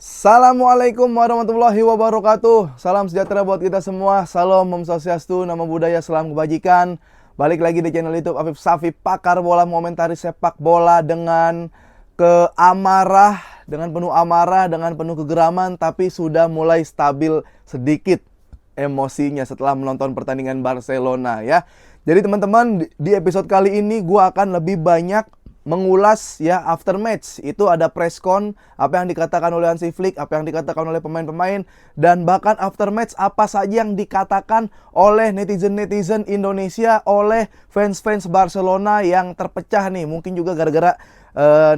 Assalamualaikum warahmatullahi wabarakatuh. Salam sejahtera buat kita semua. Salam Om Swastiastu, nama budaya, salam kebajikan. Balik lagi di channel YouTube Afif Safi, pakar bola, mengomentari sepak bola dengan penuh amarah, dengan penuh kegeraman, tapi sudah mulai stabil sedikit emosinya setelah menonton pertandingan Barcelona ya. Jadi teman-teman, di episode kali ini gue akan lebih banyak mengulas ya after match. Itu ada press con, apa yang dikatakan oleh Hansi Flick, apa yang dikatakan oleh pemain-pemain, dan bahkan after match apa saja yang dikatakan oleh netizen-netizen Indonesia, oleh fans-fans Barcelona yang terpecah nih. Mungkin juga gara-gara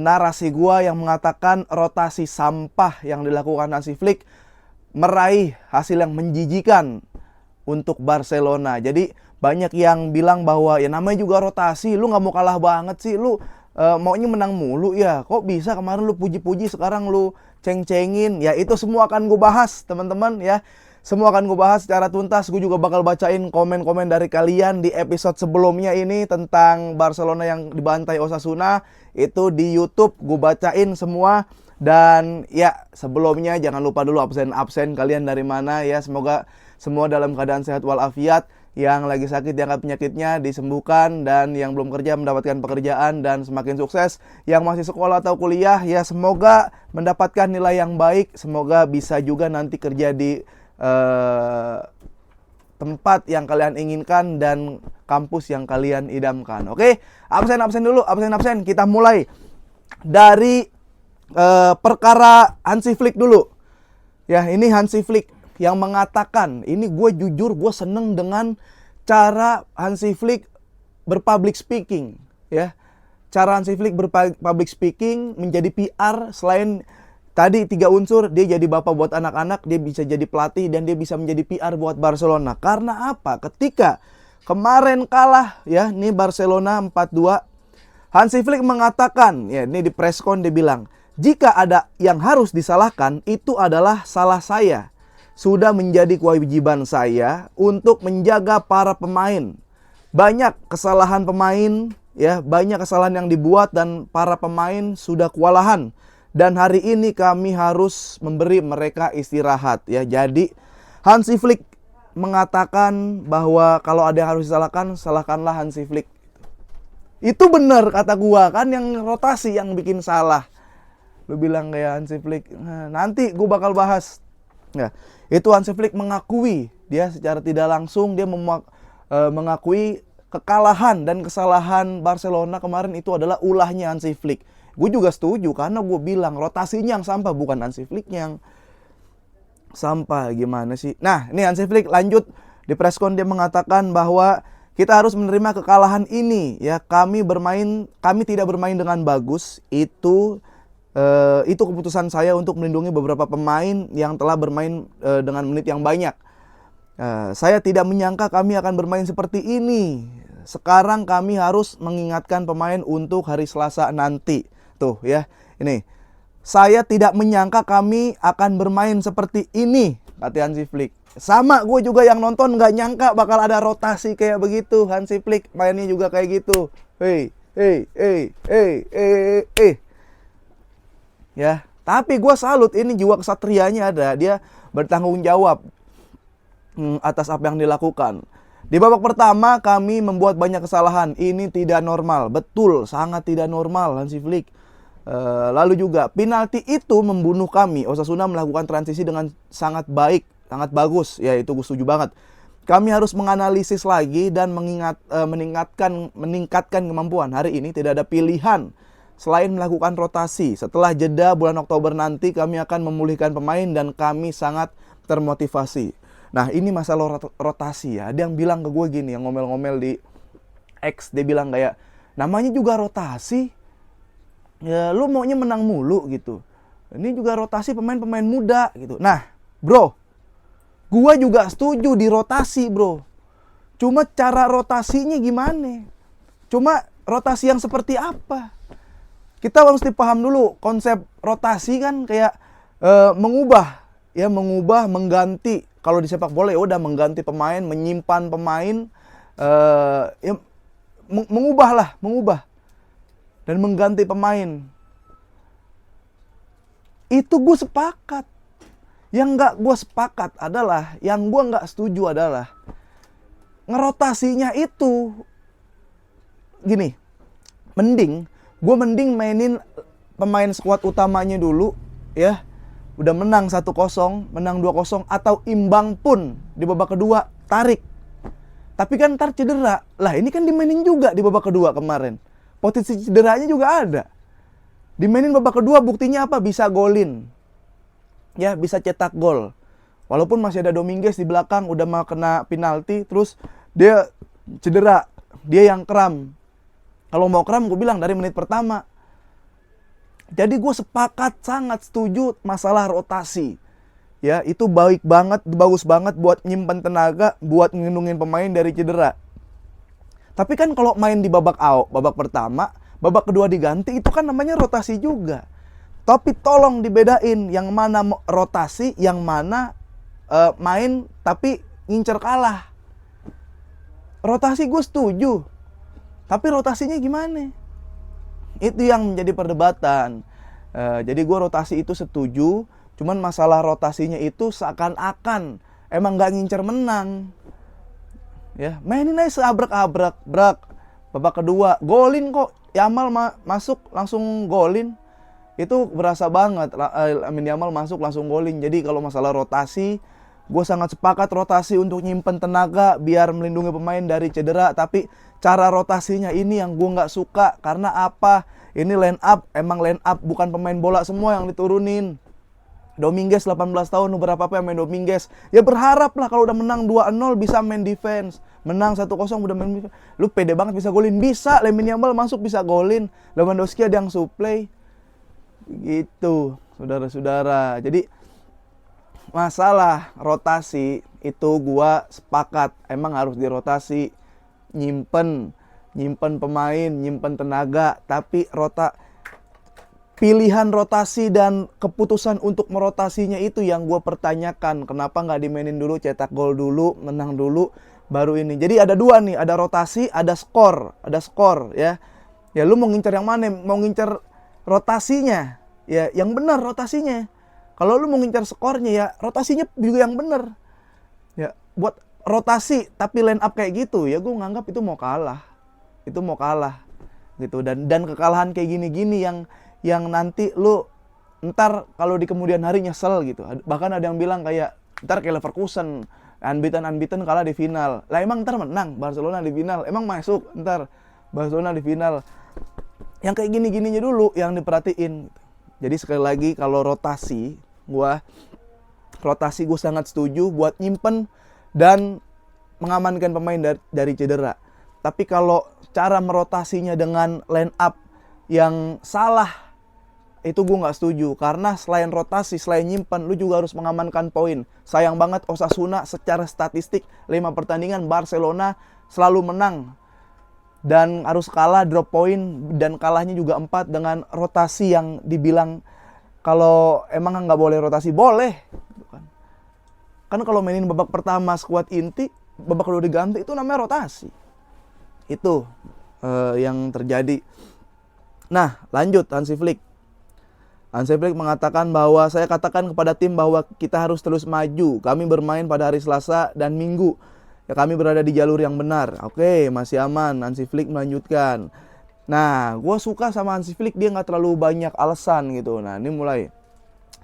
narasi gua yang mengatakan rotasi sampah yang dilakukan Hansi Flick meraih hasil yang menjijikan untuk Barcelona. Jadi banyak yang bilang bahwa ya namanya juga rotasi, lu nggak mau kalah banget sih, lu maunya menang mulu ya. Kok bisa kemarin lu puji-puji, sekarang lu ceng-cengin. Ya itu semua akan gue bahas teman-teman ya. Semua akan gue bahas secara tuntas. Gue juga bakal bacain komen-komen dari kalian di episode sebelumnya ini tentang Barcelona yang dibantai Osasuna. Itu di YouTube gue bacain semua. Dan ya sebelumnya jangan lupa dulu absen kalian dari mana ya. Semoga semua dalam keadaan sehat walafiat. Yang lagi sakit diangkat penyakitnya disembuhkan, dan yang belum kerja mendapatkan pekerjaan dan semakin sukses. Yang masih sekolah atau kuliah ya semoga mendapatkan nilai yang baik. Semoga bisa juga nanti kerja di tempat yang kalian inginkan dan kampus yang kalian idamkan. Oke, absen dulu, absen. Kita mulai dari perkara Hansi Flick dulu. Ya, ini Hansi Flick yang mengatakan, ini gue jujur gue seneng dengan cara Hansi Flick berpublic speaking ya. Cara Hansi Flick berpublic speaking menjadi PR, selain tadi 3 unsur, dia jadi bapak buat anak-anak, dia bisa jadi pelatih, dan dia bisa menjadi PR buat Barcelona. Karena apa? Ketika kemarin kalah ya, ini Barcelona 4-2, Hansi Flick mengatakan, ya ini di press con dia bilang, jika ada yang harus disalahkan itu adalah salah saya. Sudah menjadi kewajiban saya untuk menjaga para pemain. Banyak kesalahan pemain ya, banyak kesalahan yang dibuat dan para pemain sudah kewalahan. Dan hari ini kami harus memberi mereka istirahat ya. Jadi Hansi Flick mengatakan bahwa kalau ada yang harus disalahkan, salahkanlah Hansi Flick. Itu benar kata gua, kan yang rotasi yang bikin salah. Lu bilang kayak Hansi Flick, nah, nanti gua bakal bahas. Nah, itu Hansi Flick mengakui, dia secara tidak langsung dia mengakui kekalahan dan kesalahan Barcelona kemarin itu adalah ulahnya Hansi Flick. Gue juga setuju karena gue bilang rotasinya yang sampah, bukan Hansi Flick yang sampah. Gimana sih? Nah, ini Hansi Flick lanjut di press con, dia mengatakan bahwa kita harus menerima kekalahan ini ya. Kami tidak bermain dengan bagus. Itu keputusan saya untuk melindungi beberapa pemain yang telah bermain dengan menit yang banyak. Saya tidak menyangka kami akan bermain seperti ini. Sekarang kami harus mengingatkan pemain untuk hari Selasa nanti. Tuh ya, ini. Saya tidak menyangka kami akan bermain seperti ini, kata Hansi Flick. Sama, gue juga yang nonton gak nyangka bakal ada rotasi kayak begitu. Hansi Flick mainnya juga kayak gitu. Hey. Ya, tapi gue salut, ini jiwa kesatrianya ada. Dia bertanggung jawab atas apa yang dilakukan. Di babak pertama kami membuat banyak kesalahan. Ini tidak normal. Betul, sangat tidak normal Hansi Flick. Lalu juga penalti itu membunuh kami. Osasuna melakukan transisi dengan sangat baik, sangat bagus. Ya, itu gue setuju banget. Kami harus menganalisis lagi dan meningkatkan kemampuan. Hari ini tidak ada pilihan selain melakukan rotasi. Setelah jeda bulan Oktober nanti kami akan memulihkan pemain dan kami sangat termotivasi. Nah, ini masalah rotasi ya. Ada yang bilang ke gue gini, yang ngomel-ngomel di X, dia bilang kayak, namanya juga rotasi. Ya lu maunya menang mulu gitu. Ini juga rotasi pemain-pemain muda gitu. Nah, bro, gue juga setuju di rotasi, bro. Cuma cara rotasinya gimana? Cuma rotasi yang seperti apa? Kita mesti paham dulu konsep rotasi kan kayak mengubah, mengganti. Kalau di sepak bola ya udah mengganti pemain, menyimpan pemain, mengubah dan mengganti pemain. Itu gue sepakat. Yang nggak gue sepakat adalah, yang gue nggak setuju adalah ngerotasinya itu gini. Gue mending mainin pemain skuad utamanya dulu ya. Udah menang 1-0, menang 2-0 atau imbang pun di babak kedua, tarik. Tapi kan ntar cedera. Lah ini kan dimainin juga di babak kedua kemarin. Potensi cederanya juga ada. Dimainin babak kedua buktinya apa? Bisa golin. Ya, bisa cetak gol. Walaupun masih ada Dominguez di belakang udah mau kena penalti, terus dia cedera. Dia yang kram. Kalau mau kram gue bilang dari menit pertama. Jadi gue sepakat, sangat setuju masalah rotasi. Ya, itu bagus banget buat nyimpen tenaga, buat ngelindungin pemain dari cedera. Tapi kan kalau main di babak pertama, babak kedua diganti, itu kan namanya rotasi juga. Tapi tolong dibedain yang mana rotasi, yang mana main tapi ngincer kalah. Rotasi gue setuju, tapi rotasinya gimana? Itu yang menjadi perdebatan. Jadi gue rotasi itu setuju, cuman masalah rotasinya itu seakan-akan emang gak ngincer menang. Ya, mainin aja seabrak-abrak, babak kedua golin kok, Yamal masuk langsung golin. Itu berasa banget, Lamine Yamal masuk langsung golin. Jadi kalau masalah rotasi, gue sangat sepakat rotasi untuk nyimpen tenaga biar melindungi pemain dari cedera. Tapi cara rotasinya ini yang gue nggak suka. Karena apa? Ini line up, emang line up, bukan pemain bola semua yang diturunin. Dominguez 18 tahun, berapa apa yang main Dominguez. Ya berharap lah kalau udah menang 2-0 bisa main defense. Menang 1-0 udah main defense. Lu pede banget bisa golin. Bisa, Lamine Yamal masuk bisa golin. Lewandowski ada yang supply. Gitu, saudara-saudara. Jadi masalah rotasi itu gua sepakat. Emang harus dirotasi. Nyimpen pemain, nyimpen tenaga. Tapi pilihan rotasi dan keputusan untuk merotasinya itu yang gue pertanyakan. Kenapa nggak dimainin dulu, cetak gol dulu, menang dulu, baru ini. Jadi ada dua nih, ada rotasi, ada skor ya. Ya lu mau ngincer yang mana? Mau ngincer rotasinya, ya yang benar rotasinya. Kalau lu mau ngincer skornya ya rotasinya juga yang benar. Ya buat rotasi tapi line up kayak gitu ya gue nganggap itu mau kalah. Itu mau kalah gitu, dan kekalahan kayak gini-gini yang nanti lu ntar kalau di kemudian hari nyesel gitu. Bahkan ada yang bilang kayak ntar kayak Leverkusen unbeaten kalah di final. Lah emang ntar menang Barcelona di final, emang masuk ntar Barcelona di final. Yang kayak gini-gininya dulu yang diperhatiin. Jadi sekali lagi kalau rotasi gue sangat setuju buat nyimpen dan mengamankan pemain dari cedera. Tapi kalau cara merotasinya dengan line up yang salah, itu gue gak setuju. Karena selain rotasi, selain nyimpen, lu juga harus mengamankan poin. Sayang banget Osasuna secara statistik 5 pertandingan Barcelona selalu menang. Dan harus kalah, drop poin, dan kalahnya juga 4 dengan rotasi yang dibilang kalau emang gak boleh rotasi, boleh. Kan kalau mainin babak pertama skuad inti, babak kedua diganti, itu namanya rotasi. Itu yang terjadi. Nah, lanjut Hansi Flick. Hansi Flick mengatakan bahwa saya katakan kepada tim bahwa kita harus terus maju. Kami bermain pada hari Selasa dan Minggu. Ya, kami berada di jalur yang benar. Oke, masih aman. Hansi Flick melanjutkan. Nah, gue suka sama Hansi Flick. Dia nggak terlalu banyak alasan gitu. Nah, ini mulai.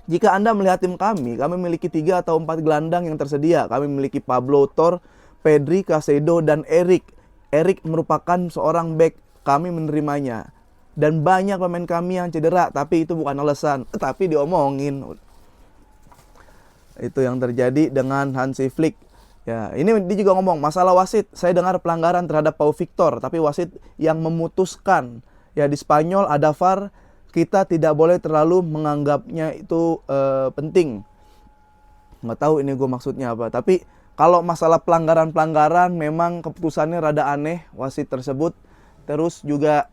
Jika Anda melihat tim kami memiliki 3 atau 4 gelandang yang tersedia. Kami memiliki Pablo Tor, Pedri, Caicedo, dan Eric. Eric merupakan seorang back, kami menerimanya. Dan banyak pemain kami yang cedera, tapi itu bukan alasan. Tapi diomongin. Itu yang terjadi dengan Hansi Flick. Ya, ini dia juga ngomong, masalah wasit. Saya dengar pelanggaran terhadap Pau Victor, tapi wasit yang memutuskan. Ya, di Spanyol ada VAR, kita tidak boleh terlalu menganggapnya itu penting. Nggak tahu ini gue maksudnya apa, tapi kalau masalah pelanggaran-pelanggaran memang keputusannya rada aneh wasit tersebut. Terus juga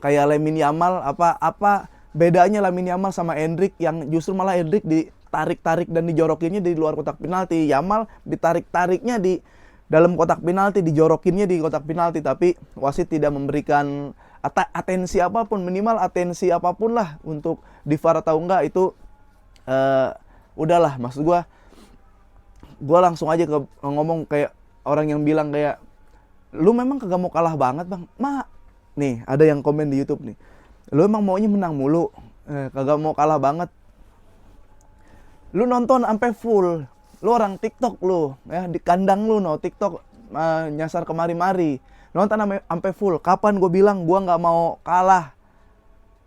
kayak Lamine Yamal, apa bedanya Lamine Yamal sama Endrick, yang justru malah Endrick ditarik-tarik dan dijorokinnya di luar kotak penalti. Yamal ditarik-tariknya di dalam kotak penalti, dijorokinnya di kotak penalti, tapi wasit tidak memberikan atensi apapun, minimal atensi apapun lah untuk di VAR atau enggak itu udahlah. Maksud gue langsung aja ngomong kayak orang yang bilang kayak, lu memang kagak mau kalah banget bang? Nih ada yang komen di YouTube nih, lu emang maunya menang mulu, kagak mau kalah banget. Lu nonton sampai full, lu orang TikTok lu, ya di kandang lu TikTok nyasar kemari-mari, nonton sampai full. Kapan gue bilang gue nggak mau kalah?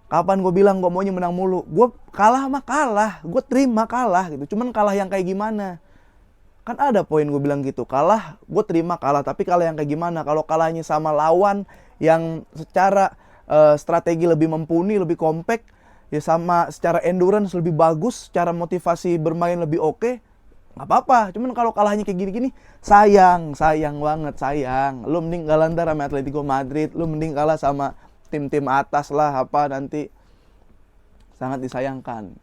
Kapan gue bilang gue maunya menang mulu? Gue kalah mah kalah, gue terima kalah gitu. Cuman kalah yang kayak gimana? Kan ada poin gue bilang gitu, kalah gue terima kalah, tapi kalah yang kayak gimana? Kalau kalahnya sama lawan yang secara strategi lebih mumpuni, lebih kompak, ya sama secara endurance lebih bagus, secara motivasi bermain lebih oke, nggak apa-apa. Cuman kalau kalahnya kayak gini-gini, sayang banget, sayang. Lu mending kalah ntar sama Atletico Madrid, lu mending kalah sama tim-tim atas lah, apa nanti, sangat disayangkan.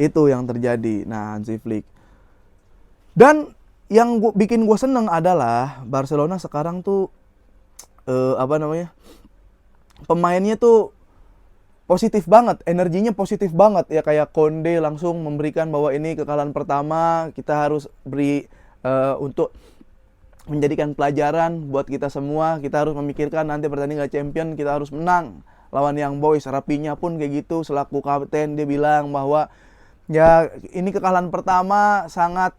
Itu yang terjadi. Nah, Hansi Flick. Dan yang bikin gue seneng adalah Barcelona sekarang tuh pemainnya tuh positif banget, energinya positif banget ya. Kayak Konde langsung memberikan bahwa ini kekalahan pertama, kita harus beri untuk menjadikan pelajaran buat kita semua. Kita harus memikirkan nanti pertandingan champion kita harus menang lawan Young Boys. Rapinya pun kayak gitu, selaku kapten dia bilang bahwa ya ini kekalahan pertama, sangat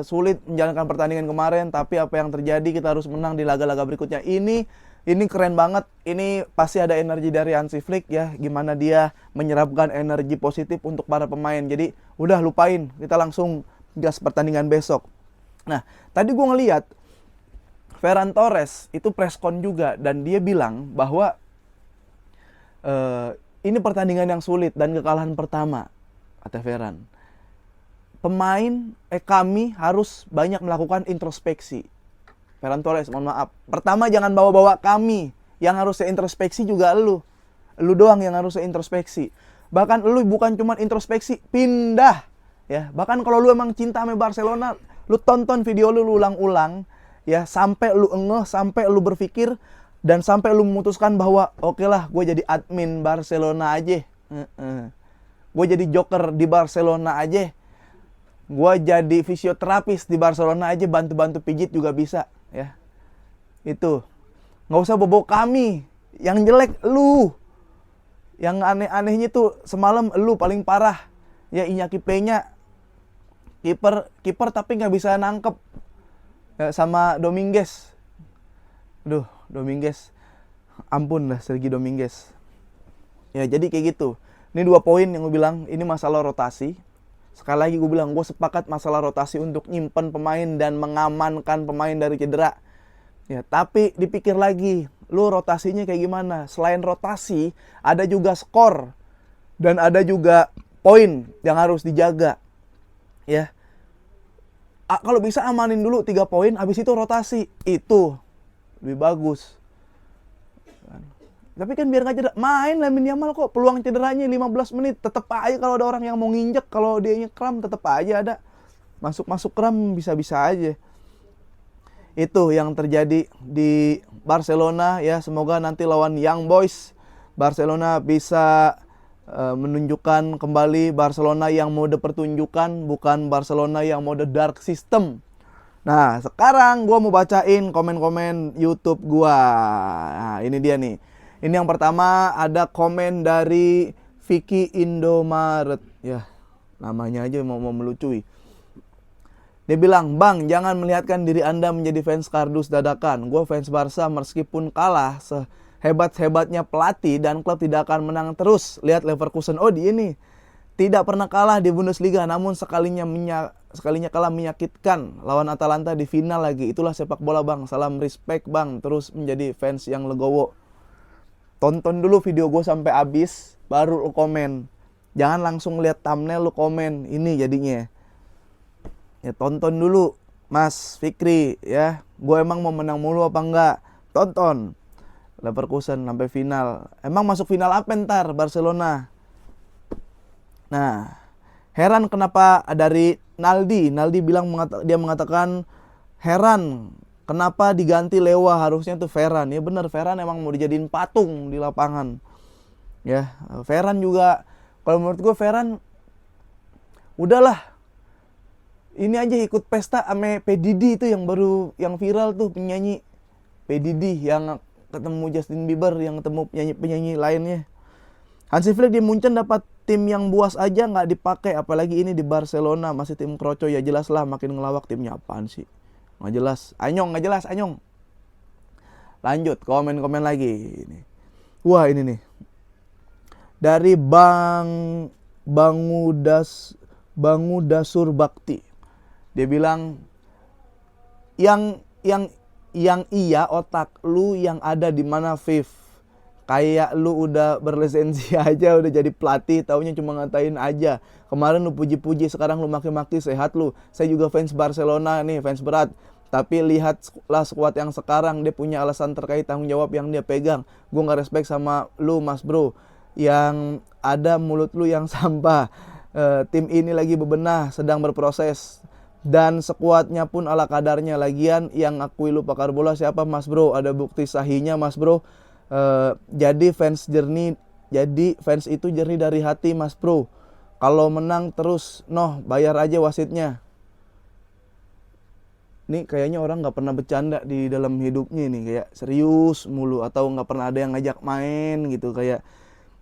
sulit menjalankan pertandingan kemarin, tapi apa yang terjadi kita harus menang di laga-laga berikutnya. Ini keren banget. Ini pasti ada energi dari Hansi Flick ya, gimana dia menyerapkan energi positif untuk para pemain. Jadi udah lupain, kita langsung gas pertandingan besok. Nah, tadi gue ngeliat Ferran Torres itu preskon juga, dan dia bilang bahwa ini pertandingan yang sulit dan kekalahan pertama, kata Ferran. Kami harus banyak melakukan introspeksi. Ferran Torres, mohon maaf. Pertama, jangan bawa-bawa kami. Yang harusnya introspeksi juga lu. Lu doang yang harusnya introspeksi. Bahkan lu bukan cuma introspeksi, pindah. Ya, bahkan kalau lu emang cinta sama Barcelona, lu tonton video lu ulang-ulang ya, sampai lu ngeh, sampai lu berpikir, dan sampai lu memutuskan bahwa oke lah, gue jadi admin Barcelona aja. Gue jadi joker di Barcelona aja. Gue jadi fisioterapis di Barcelona aja, bantu-bantu pijit juga bisa. Ya, itu nggak usah bobo kami. Yang jelek lu, yang aneh-anehnya tuh semalam lu paling parah ya. Iñaki Peña kiper tapi nggak bisa nangkep ya, sama Dominguez. Dominguez, ampun lah, Sergi Dominguez ya. Jadi kayak gitu. Ini 2 poin yang gue bilang, ini masalah rotasi. Sekali lagi gue bilang, gue sepakat masalah rotasi untuk nyimpen pemain dan mengamankan pemain dari cedera. Ya, tapi dipikir lagi, lu rotasinya kayak gimana? Selain rotasi, ada juga skor dan ada juga poin yang harus dijaga. Ya. Kalau bisa amanin dulu 3 poin, habis itu rotasi. Itu lebih bagus. Tapi kan biar gak cedera, main Lamine Yamal kok, peluang cederanya 15 menit. Tetep aja kalau ada orang yang mau nginjek, kalau dia kram tetep aja ada. Masuk kram bisa-bisa aja. Itu yang terjadi di Barcelona ya. Semoga nanti lawan Young Boys, Barcelona bisa menunjukkan kembali Barcelona yang mode pertunjukan, bukan Barcelona yang mode dark system. Nah, sekarang gue mau bacain komen-komen YouTube gue. Nah, ini dia nih. Ini yang pertama, ada komen dari Vicky Indomaret. Ya, namanya aja mau melucui. Dia bilang, "Bang, jangan melihatkan diri Anda menjadi fans kardus dadakan. Gue fans Barca meskipun kalah. Sehebat-hebatnya pelatih dan klub tidak akan menang terus. Lihat Leverkusen, di ini. Tidak pernah kalah di Bundesliga, namun sekalinya kalah menyakitkan. Lawan Atalanta di final lagi. Itulah sepak bola, Bang. Salam respect, Bang. Terus menjadi fans yang legowo." Tonton dulu video gue sampai habis, baru lu komen. Jangan langsung lihat thumbnail lu komen. Ini jadinya. Ya, tonton dulu, Mas Fikri ya. Gue emang mau menang mulu apa enggak? Tonton. Leverkusen sampai final. Emang masuk final apa ntar Barcelona? Nah, heran kenapa dari Naldi bilang, dia mengatakan heran Kenapa diganti Lewa? Harusnya tuh Ferran. Ya bener, Ferran emang mau dijadiin patung di lapangan. Ya, Ferran juga kalau menurut gue Ferran udahlah. Ini aja ikut pesta ame P Diddy itu yang baru yang viral tuh, penyanyi P Diddy yang ketemu Justin Bieber, yang ketemu penyanyi-penyanyi lainnya. Hansi Flick di Munchen dapat tim yang buas aja nggak dipakai, apalagi ini di Barcelona masih tim kroco. Ya jelas lah makin ngelawak, timnya apaan sih? Nggak jelas. Anyong, nggak jelas, Anyong. Lanjut, komen-komen lagi. Wah, ini nih. Dari Bangudasur Bakti. Dia bilang, yang iya otak lu yang ada di mana, Viv? Kayak lu udah berlisensi aja, udah jadi pelatih, taunya cuma ngatain aja. Kemarin lu puji-puji, sekarang lu maki-maki, sehat lu. Saya juga fans Barcelona nih, fans berat. Tapi lihatlah skuad yang sekarang, dia punya alasan terkait tanggung jawab yang dia pegang. Gue gak respect sama lu, Mas Bro. Yang ada mulut lu yang sampah. Tim ini lagi bebenah, sedang berproses. Dan skuadnya pun ala kadarnya. Lagian yang akui lu pakar bola siapa, Mas Bro? Ada bukti sahihnya, Mas Bro. Jadi fans itu jernih dari hati, Mas Bro. Kalau menang terus bayar aja wasitnya. Nih kayaknya orang nggak pernah bercanda di dalam hidupnya nih, kayak serius mulu, atau nggak pernah ada yang ngajak main gitu, kayak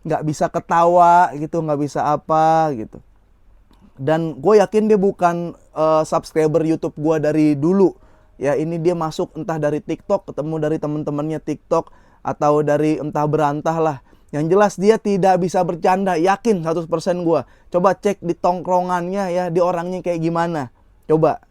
nggak bisa ketawa gitu, nggak bisa apa gitu. Dan gue yakin dia bukan subscriber YouTube gue dari dulu. Ya ini dia masuk entah dari TikTok, ketemu dari temen-temennya TikTok, atau dari entah berantah lah. Yang jelas dia tidak bisa bercanda, yakin 100% gue. Coba cek di tongkrongannya ya, di orangnya kayak gimana. Coba.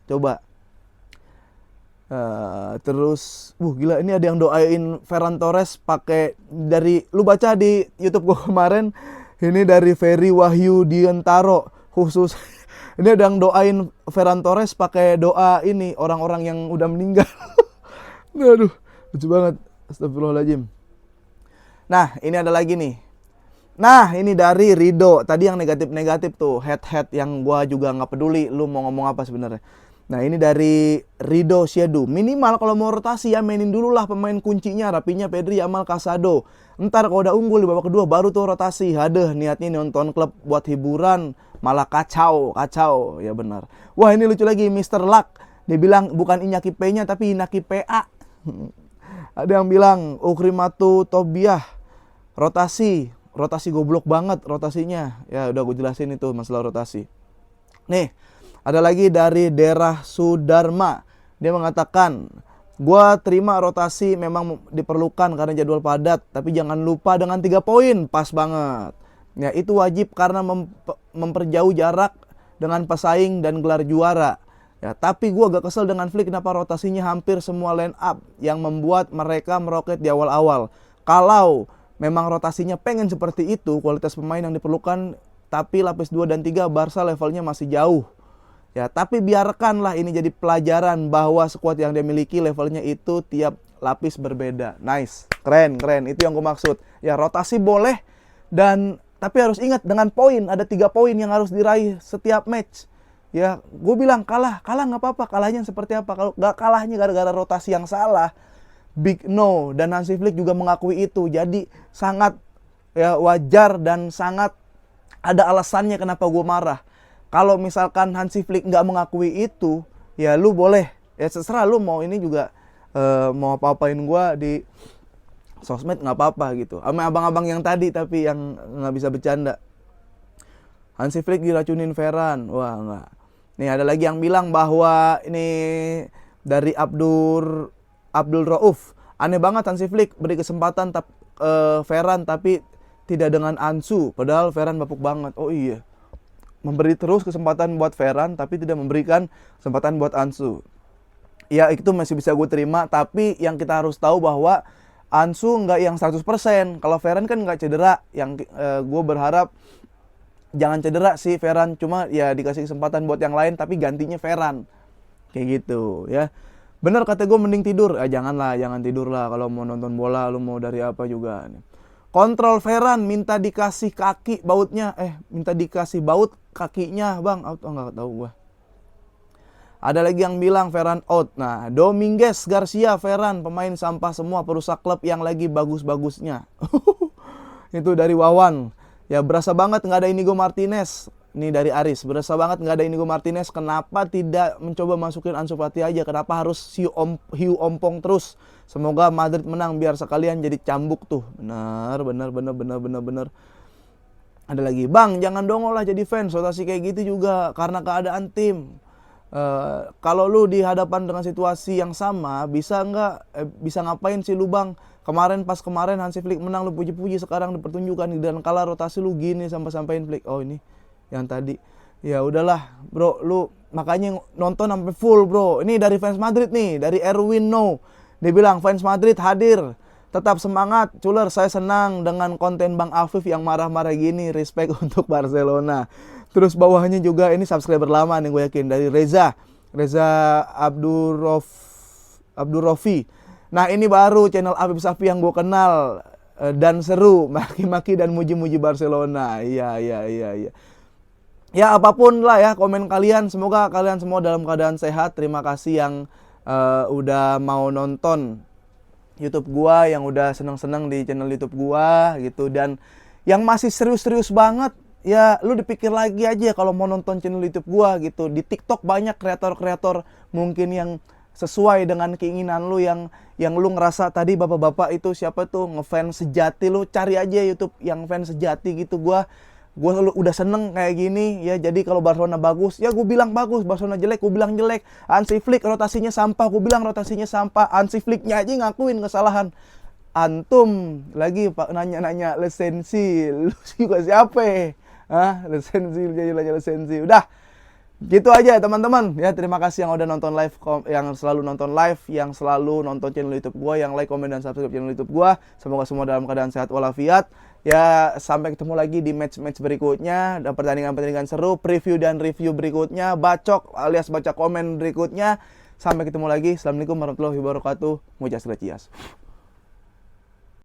Terus, gila, ini ada yang doain Ferran Torres pakai dari, lu baca di YouTube gue kemarin, ini dari Ferry Wahyu Diantaro khusus. Ini ada yang doain Ferran Torres pakai doa ini orang-orang yang udah meninggal. Aduh, lucu banget. Astagfirullahaladzim. Nah, ini ada lagi nih. Nah, ini dari Rido. Tadi yang negatif-negatif tuh, head yang gua juga nggak peduli lu mau ngomong apa sebenarnya. Nah, ini dari Rido Syedu. Minimal kalau mau rotasi ya mainin dulu lah pemain kuncinya, Rapinya, Pedri, Yamal, Casado. Ntar kalau udah unggul di babak kedua baru tuh rotasi. Hadeh, niatnya nonton klub buat hiburan, malah kacau. Ya benar. Wah, ini lucu lagi, Mr. Luck. Dia bilang bukan Iñaki P-nya tapi Inaki PA. Ada yang bilang Ukrimatu Tobiah rotasi goblok banget rotasinya. Ya udah gue jelasin itu masalah rotasi. Nih, ada lagi dari Derah Sudarma. Dia mengatakan, gua terima rotasi memang diperlukan karena jadwal padat, tapi jangan lupa dengan 3 poin, pas banget. Ya, itu wajib karena memperjauh jarak dengan pesaing dan gelar juara. Ya, tapi gua agak kesel dengan Flick kenapa rotasinya hampir semua line up yang membuat mereka meroket di awal-awal. Kalau memang rotasinya pengen seperti itu, kualitas pemain yang diperlukan, tapi lapis 2 dan 3 Barca levelnya masih jauh. Ya, tapi biarkanlah ini jadi pelajaran bahwa skuad yang dia miliki levelnya itu tiap lapis berbeda. Nice, keren, itu yang gue maksud. Ya, rotasi boleh, tapi harus ingat dengan poin, ada 3 poin yang harus diraih setiap match. Ya, gue bilang kalah nggak apa-apa, kalahnya seperti apa? Kalau nggak kalahnya gara-gara rotasi yang salah, big no. Dan Hansi Flick juga mengakui itu. Jadi sangat ya wajar dan sangat ada alasannya kenapa gue marah. Kalau misalkan Hansi Flick nggak mengakui itu, ya lu boleh, ya terserah lu mau ini juga mau apa-apain gue di sosmed nggak apa-apa gitu. Sama abang-abang yang tadi tapi yang nggak bisa bercanda. Hansi Flick diracunin Ferran, wah nggak. Nih ada lagi yang bilang bahwa ini dari Abdul Rauf, aneh banget Hansi Flick beri kesempatan Ferran tapi tidak dengan Ansu, padahal Ferran bapuk banget. Oh iya. Memberi terus kesempatan buat Ferran tapi tidak memberikan kesempatan buat Ansu. Ya itu masih bisa gue terima, tapi yang kita harus tahu bahwa Ansu nggak yang 100%. Kalau Ferran kan nggak cedera. Yang gue berharap jangan cedera sih Ferran, cuma ya dikasih kesempatan buat yang lain tapi gantinya Ferran. Kayak gitu ya. Bener kata gue mending tidur. Jangan tidur lah kalau mau nonton bola, lu mau dari apa juga. Kontrol Ferran minta dikasih kaki bautnya, minta dikasih baut kakinya bang, nggak tahu gua. Ada lagi yang bilang Ferran out. Nah, Dominguez Garcia, Ferran pemain sampah semua, perusak klub yang lagi bagus-bagusnya. Itu dari Wawan. Ya berasa banget nggak ada Inigo Martinez. Ini dari Aris. Berasa banget nggak ada Inigo Martinez. Kenapa tidak mencoba masukin Ansu Fati aja? Kenapa harus Hiu Ompong terus? Semoga Madrid menang biar sekalian jadi cambuk tuh. Bener. Ada lagi, Bang, jangan dongol lah jadi fans. Rotasi kayak gitu juga karena keadaan tim. Kalau lu di hadapan dengan situasi yang sama, bisa ngapain sih lu, Bang? Pas kemarin Hansi Flick menang, lu puji-puji, sekarang dipertunjukkan dan kalah rotasi lu gini sampai-sampein Flick. Oh, ini yang tadi. Ya udahlah, Bro, lu makanya nonton sampai full, Bro. Ini dari fans Madrid nih, dari Erwin No. Dia bilang fans Madrid hadir. Tetap semangat, Culer. Saya senang dengan konten Bang Afif yang marah-marah gini. Respect untuk Barcelona. Terus bawahnya juga ini subscriber lama nih gue yakin, dari Reza Abdurrofi. Nah, ini baru channel Afif Safi yang gue kenal dan seru, maki-maki dan muji-muji Barcelona. Iya. Ya apapun lah ya komen kalian, semoga kalian semua dalam keadaan sehat. Terima kasih yang udah mau nonton YouTube gua, yang udah seneng-seneng di channel YouTube gua gitu, dan yang masih serius-serius banget ya lu dipikir lagi aja kalau mau nonton channel YouTube gua gitu. Di TikTok banyak kreator-kreator mungkin yang sesuai dengan keinginan lu, yang lu ngerasa tadi bapak-bapak itu siapa tuh ngefans sejati, lu cari aja YouTube yang fans sejati gitu. Gua udah seneng kayak gini ya. Jadi kalau Barcelona bagus ya gue bilang bagus, Barcelona jelek gue bilang jelek. Hansi Flick rotasinya sampah, gue bilang rotasinya sampah. Hansi Flicknya aja ngakuin kesalahan. Antum lagi Pak nanya-nanya lisensi, lu juga siapa? Lisensi, nanya lisensi. Udah gitu aja teman-teman ya. Terima kasih yang udah nonton live, yang selalu nonton live, yang selalu nonton channel YouTube gua, yang like, komen, dan subscribe channel YouTube gua. Semoga semua dalam keadaan sehat walafiat. Ya, sampai ketemu lagi di match-match berikutnya, dan pertandingan-pertandingan seru, preview dan review berikutnya, bacok alias baca komen berikutnya. Sampai ketemu lagi. Assalamualaikum warahmatullahi wabarakatuh. Muchas gracias.